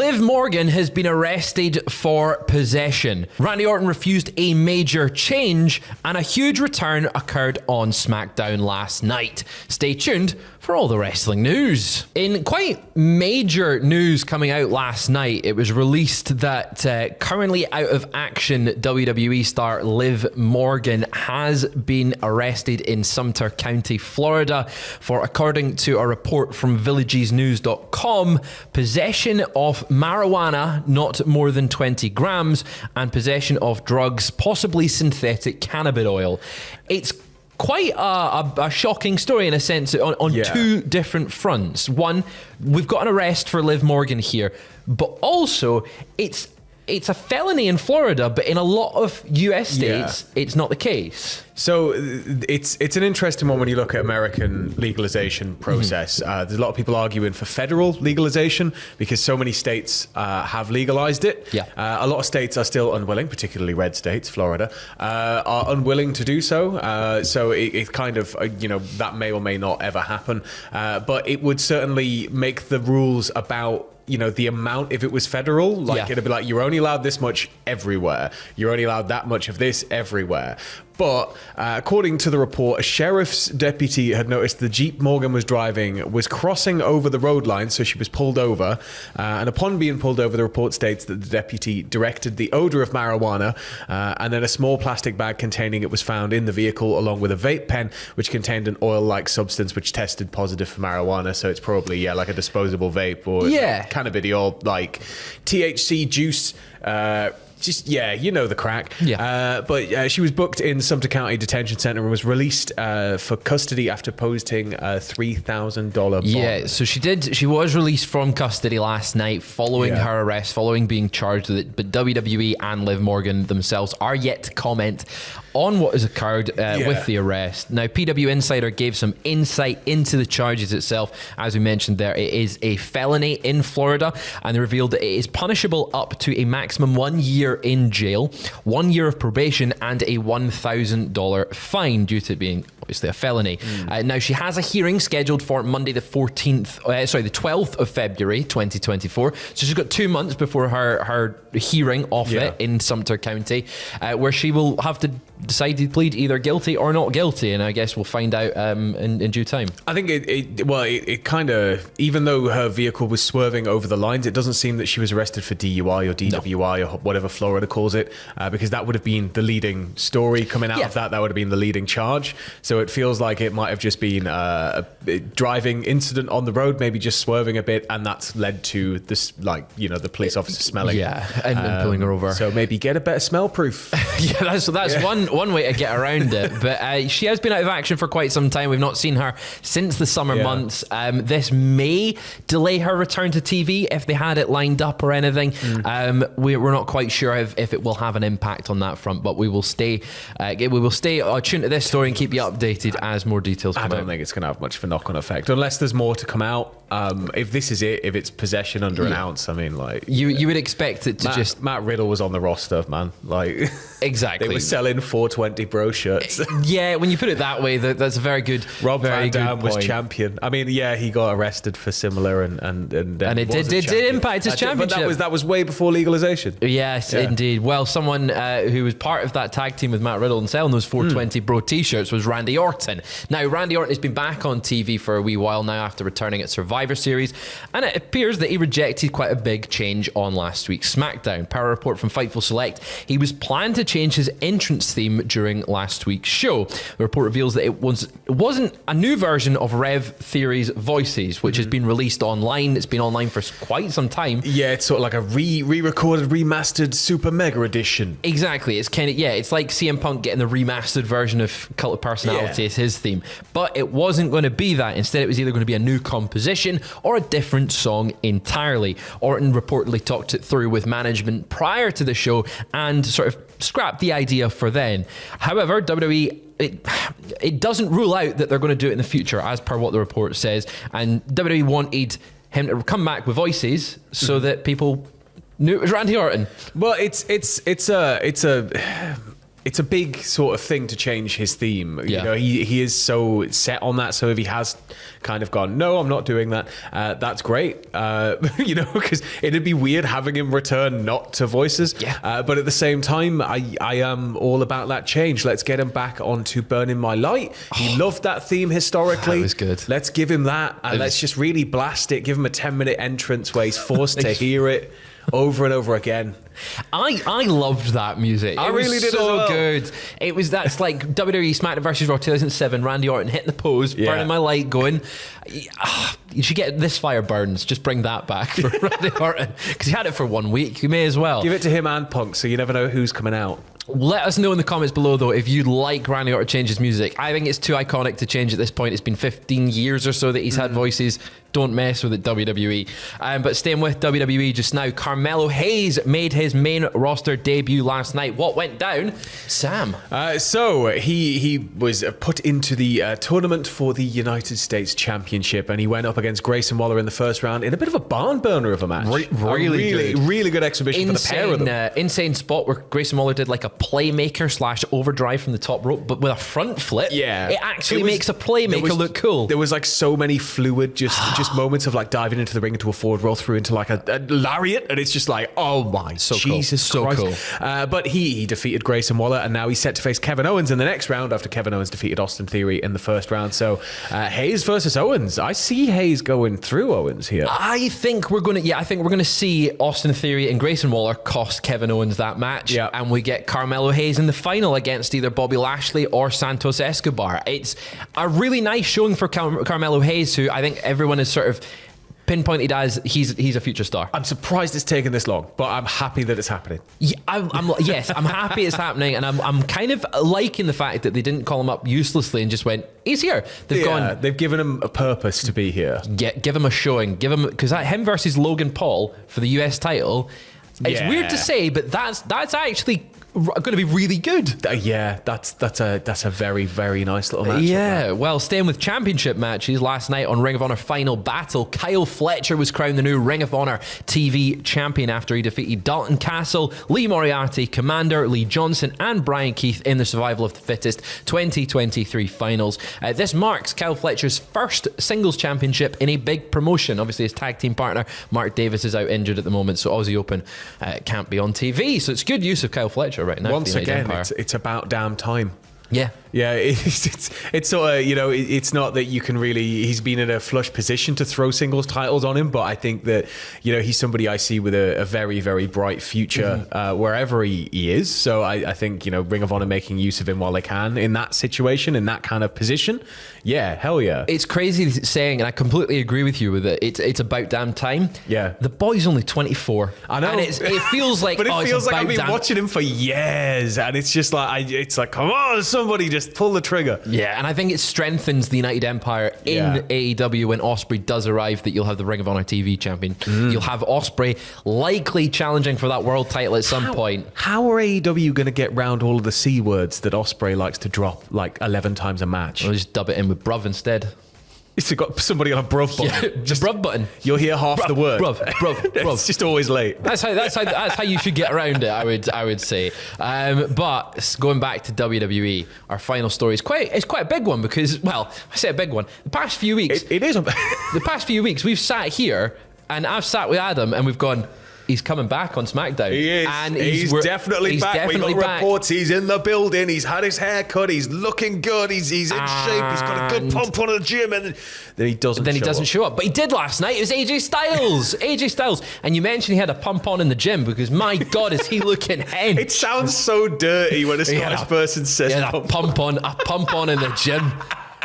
Liv Morgan has been arrested for possession. Randy Orton refused a major change, and a huge return occurred on SmackDown last night. Stay tuned for all the wrestling news. In quite major news coming out last night, it was released that currently out of action WWE star Liv Morgan has been arrested in Sumter County, Florida for, according to a report from villagesnews.com, possession of marijuana, not more than 20 grams, and possession of drugs, possibly synthetic cannabis oil. It's quite a shocking story in a sense on two different fronts. One, we've got an arrest for Liv Morgan here, but also it's a felony in Florida, but in a lot of US states, it's not the case. So it's an interesting one when you look at American legalization process. There's a lot of people arguing for federal legalization because so many states have legalized it. A lot of states are still unwilling, particularly red states, Florida, are unwilling to do so. So it kind of, that may or may not ever happen. But it would certainly make the rules about the amount, if it was federal, it'd be like, you're only allowed this much everywhere. You're only allowed that much of this everywhere. But according to the report, a sheriff's deputy had noticed the Jeep Morgan was driving was crossing over the road line, so she was pulled over. And upon being pulled over, the report states that the deputy directed the odor of marijuana, and then a small plastic bag containing it was found in the vehicle, along with a vape pen, which contained an oil-like substance which tested positive for marijuana. So it's probably, like a disposable vape or cannabidiol, like THC juice. The crack. But she was booked in Sumter County Detention Center and was released for custody after posting a $3,000 bond. Yeah, so she was released from custody last night following her arrest, following being charged with it. But WWE and Liv Morgan themselves are yet to comment on what has occurred with the arrest. Now, PW Insider gave some insight into the charges itself. As we mentioned there, it is a felony in Florida, and they revealed that it is punishable up to a maximum 1 year in jail, 1 year of probation, and a $1,000 fine due to it being obviously a felony. Now, she has a hearing scheduled for Monday the 12th of February 2024. So she's got 2 months before her hearing of it in Sumter County, where she will have to decide to plead either guilty or not guilty, and I guess we'll find out in due time. I think it kind of, even though her vehicle was swerving over the lines, it doesn't seem that she was arrested for DUI or DWI or whatever Florida calls it, because that would have been the leading story coming out of that. That would have been the leading charge. So it feels like it might have just been a driving incident on the road, maybe just swerving a bit, and that's led to this, the police officer smelling. And pulling her over. So maybe get a better smell proof. That's one way to get around it. But she has been out of action for quite some time. We've not seen her since the summer months. This may delay her return to TV if they had it lined up or anything. We're not quite sure if it will have an impact on that front, but we will stay tuned to this story and keep you updated as more details come out. I don't think it's going to have much of a knock-on effect unless there's more to come out. If this is it, if it's possession under an ounce, I mean, you would expect it to Matt Riddle was on the roster, man. Exactly. They were selling 420 bro shirts. When you put it that way, that's a very good. Rob Van Dam was champion. I mean, he got arrested for similar, and it did impact his championship. But that was way before legalization. Yes, indeed. Well, someone who was part of that tag team with Matt Riddle and selling those 420 bro t-shirts was Randy Orton. Now, Randy Orton has been back on TV for a wee while now after returning at Survivor Series, and it appears that he rejected quite a big change on last week's SmackDown. Power report from Fightful Select: he was planned to change his entrance theme during last week's show. The report reveals that it wasn't a new version of Rev Theory's Voices, which has been released online. It's been online for quite some time. Yeah, it's sort of like a re-recorded, remastered Super Mega Edition. Exactly. It's kind of, it's like CM Punk getting the remastered version of Cult of Personality as his theme. But it wasn't going to be that. Instead, it was either going to be a new composition or a different song entirely. Orton reportedly talked it through with management prior to the show and sort of scrapped the idea for then. However, WWE, it doesn't rule out that they're going to do it in the future, as per what the report says. And WWE wanted him to come back with Voices so that people knew it was Randy Orton. Well, it's a it's a big sort of thing to change his theme. Yeah. You know, he is so set on that. So if he has kind of gone, no, I'm not doing that, that's great. You know, because it'd be weird having him return not to voices. Yeah. But at the same time, I am all about that change. Let's get him back onto Burning My Light. He loved that theme historically. That was good. Let's give him that, and let's just really blast it. Give him a 10-minute entrance where he's forced to hear it over and over again. I loved that music. I really did so as well. good. That's like WWE SmackDown versus Raw 2007. Randy Orton hitting the pose, burning my light, going. You should get This Fire Burns. Just bring that back for Randy Orton because he had it for 1 week. You may as well give it to him and Punk, so you never know who's coming out. Let us know in the comments below, though, if you'd like Randy Orton to change his music. I think it's too iconic to change at this point. It's been 15 years or so that he's had voices. Don't mess with it, WWE. But staying with WWE just now, Carmelo Hayes made his main roster debut last night. What went down, Sam? So he was put into the tournament for the United States Championship, and he went up against Grayson Waller in the first round in a bit of a barn burner of a match. Really good exhibition for the pair of them. Insane spot where Grayson Waller did like a playmaker / overdrive from the top rope, but with a front flip. Yeah, it actually makes a playmaker look cool. There was like so many fluid just moments of like diving into the ring into a forward roll through into like a lariat, and it's just like, oh my Jesus Christ. Cool. But he defeated Grayson Waller, and now he's set to face Kevin Owens in the next round after Kevin Owens defeated Austin Theory in the first round. So Hayes versus Owens. I see Hayes going through Owens here. I think we're gonna see Austin Theory and Grayson Waller cost Kevin Owens that match, and we get Carmelo Hayes in the final against either Bobby Lashley or Santos Escobar. It's a really nice showing for Carmelo Hayes, who I think everyone is sort of pinpointed as he's a future star. I'm surprised it's taken this long, but I'm happy that it's happening. Yeah, I'm happy it's happening, and I'm kind of liking the fact that they didn't call him up uselessly and just went, he's here. They've given him a purpose to be here. Give him a showing. Because him versus Logan Paul for the US title. It's weird to say, but that's actually going to be really good. That's a very, very nice little match. Yeah, well, staying with championship matches, last night on Ring of Honor Final Battle, Kyle Fletcher was crowned the new Ring of Honor TV champion after he defeated Dalton Castle, Lee Moriarty, Commander, Lee Johnson, and Brian Keith in the Survival of the Fittest 2023 finals. This marks Kyle Fletcher's first singles championship in a big promotion. Obviously, his tag team partner, Mark Davis, is out injured at the moment, so Aussie Open can't be on TV. So it's good use of Kyle Fletcher right now. Once again, it's about damn time. Yeah. It's sort of, it's not that you can really, he's been in a flush position to throw singles titles on him, but I think that, he's somebody I see with a very, very bright future wherever he is. So I think, Ring of Honor making use of him while they can in that situation, in that kind of position. Yeah, hell yeah. It's crazy saying, and I completely agree with you with it. It's about damn time. Yeah. The boy's only 24. I know. And it feels like, but it feels like I've been watching him for years, and it's just like, it's like, come on, somebody just pull the trigger. Yeah, and I think it strengthens the United Empire in AEW when Ospreay does arrive, that you'll have the Ring of Honor TV champion. You'll have Ospreay likely challenging for that world title at some point. How are AEW going to get round all of the C words that Ospreay likes to drop like 11 times a match? We'll just dub it in with bruv instead. It's got somebody on a bruv button. Yeah, just bruv button. You'll hear half the word. Bruv. It's just always late. That's how you should get around it. I would say. But going back to WWE, our final story is quite a big one because, well, I say a big one. The past few weeks, it is. The past few weeks, we've sat here and I've sat with Adam and we've gone, he's coming back on SmackDown. He is. And he's definitely back. We got reports. He's in the building. He's had his hair cut. He's looking good. He's in shape. He's got a good pump on the gym. And then he doesn't show up. But he did last night. It was AJ Styles. AJ Styles. And you mentioned he had a pump on in the gym because, my God, is he looking hench. It sounds so dirty when a Scottish person says a pump on in the gym.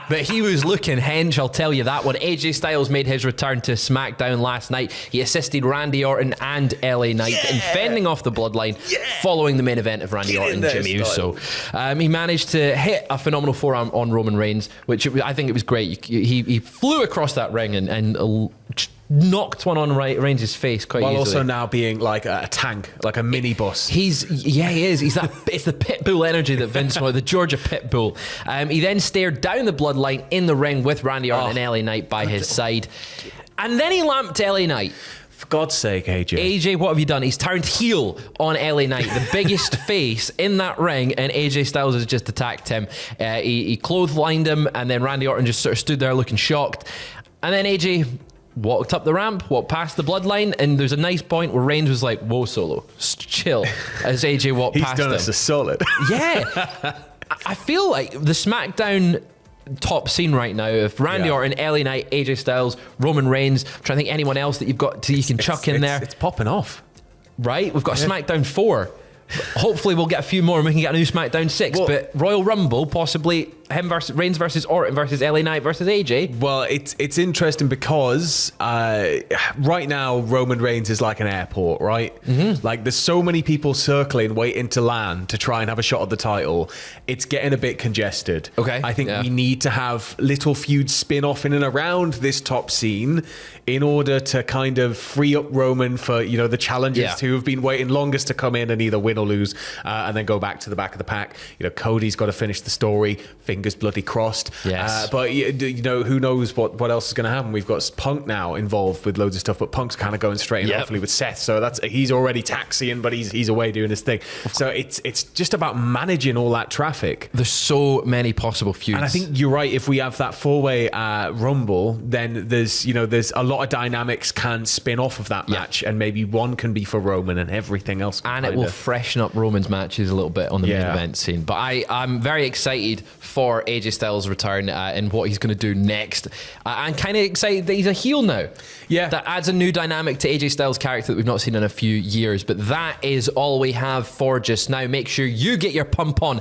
But he was looking hench, I'll tell you that one. AJ Styles made his return to SmackDown last night. He assisted Randy Orton and LA Knight in fending off the Bloodline following the main event of Randy Orton and Jimmy Uso. He managed to hit a phenomenal forearm on Roman Reigns, which I think it was great. He flew across that ring and knocked one on Reigns' face quite easily. While also now being like a tank, like a minibus. He is. It's the pit bull energy that Vince wanted, the Georgia pit bull. He then stared down the Bloodline in the ring with Randy Orton and LA Knight by his side. And then he lamped LA Knight. For God's sake, AJ. AJ, what have you done? He's turned heel on LA Knight, the biggest face in that ring, and AJ Styles has just attacked him. He clotheslined him, and then Randy Orton just sort of stood there looking shocked. And then AJ walked up the ramp, walked past the bloodline, and there's a nice point where Reigns was like, whoa, Solo, chill, as AJ walked past him. He's done us a solid. Yeah. I feel like the SmackDown top scene right now of Randy Orton, LA Knight, AJ Styles, Roman Reigns. I'm trying to think anyone else that you can chuck in there. It's popping off. Right? We've got SmackDown 4. Hopefully we'll get a few more and we can get a new SmackDown 6. Well, but Royal Rumble, possibly Reigns versus Orton versus LA Knight versus AJ. Well, it's interesting because right now Roman Reigns is like an airport, right? Mm-hmm. Like there's so many people circling, waiting to land to try and have a shot at the title. It's getting a bit congested. Okay. I think we need to have little feuds spin off in and around this top scene in order to kind of free up Roman for, the challengers who have been waiting longest to come in and either win or lose and then go back to the back of the pack. Cody's got to finish the story. Fingers bloody crossed. Yes. But who knows what else is going to happen? We've got Punk now involved with loads of stuff, but Punk's kind of going straight in hopefully with Seth. So he's already taxiing, but he's away doing his thing. So it's just about managing all that traffic. There's so many possible feuds. And I think you're right. If we have that 4-way Rumble, then there's a lot of dynamics can spin off of that match, and maybe one can be for Roman and everything else. And it will freshen up Roman's matches a little bit on the main event scene. But I'm very excited for AJ Styles' return and what he's going to do next. I'm kind of excited that he's a heel now. Yeah. That adds a new dynamic to AJ Styles' character that we've not seen in a few years. But that is all we have for just now. Make sure you get your pump on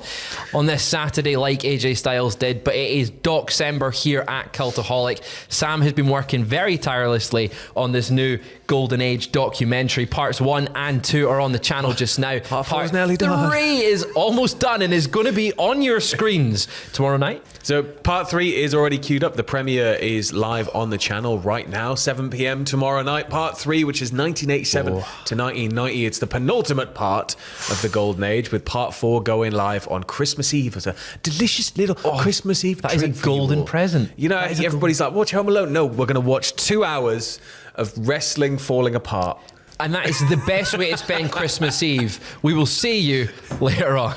this Saturday like AJ Styles did. But it is Docember here at Cultaholic. Sam has been working very tirelessly on this new Golden Age documentary. Parts 1 and 2 are on the channel just now. Part 3 is almost done and is going to be on your screens tomorrow night. So part 3 is already queued up. The premiere is live on the channel right now, 7 p.m. tomorrow night. Part 3, which is 1987 to 1990. It's the penultimate part of the Golden Age, with part 4 going live on Christmas Eve as a delicious little Christmas Eve treat. That is a golden present. Everybody's like, watch Home Alone. No, we're going to watch 2 hours of wrestling falling apart. And that is the best way to spend Christmas Eve. We will see you later on.